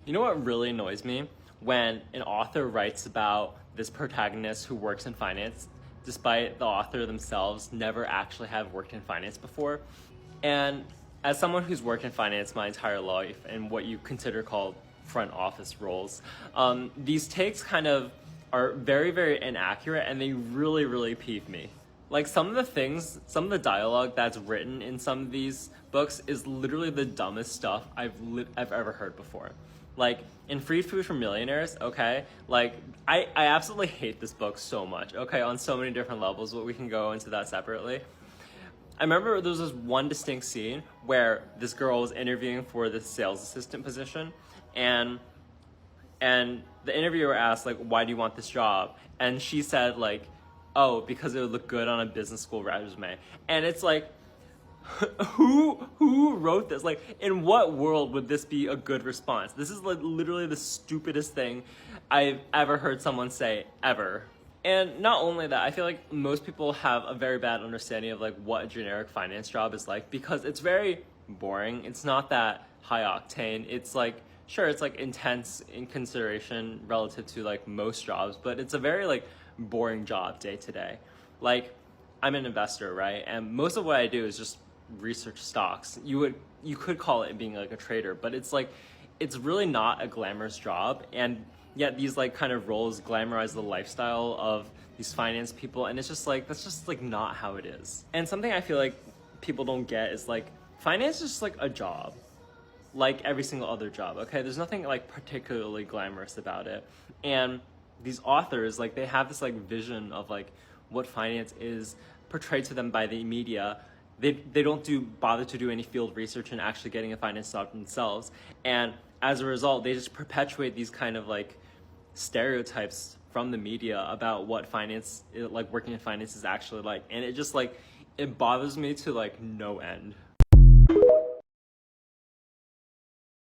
You know what really annoys me? When an author writes about this protagonist who works in finance, despite the author themselves never actually have worked in finance before. And as someone who's worked in finance my entire life and what you consider called front office roles, these takes kind of are very, very inaccurate and they really, really peeve me. Like some of the dialogue that's written in some of these books is literally the dumbest stuff I've ever heard before. Like in Free Food for Millionaires, okay, like I absolutely hate this book so much, okay, on so many different levels, but we can go into that separately. I remember there was this one distinct scene where this girl was interviewing for the sales assistant position, and the interviewer asked, like, why do you want this job? And she said, like, oh, because it would look good on a business school resume. And it's like, who wrote this? Like, in what world would this be a good response? This is like literally the stupidest thing I've ever heard someone say ever. And not only that, I feel like most people have a very bad understanding of like what a generic finance job is like, because it's very boring. It's not that high octane. It's like, sure, it's like intense in consideration relative to like most jobs, but it's a very like boring job day to day. Like, I'm an investor, right? And most of what I do is just research stocks. You could call it being like a trader, but it's like it's really not a glamorous job, and yet these like kind of roles glamorize the lifestyle of these finance people, and it's just like that's just like not how it is. And something I feel like people don't get is like finance is just like a job, like every single other job, okay? There's nothing like particularly glamorous about it. And these authors, like, they have this like vision of like what finance is portrayed to them by the media. They don't bother to do any field research and actually getting a finance job themselves. And as a result, they just perpetuate these kind of like stereotypes from the media about what finance, like working in finance is actually like. And it just like, it bothers me to like no end.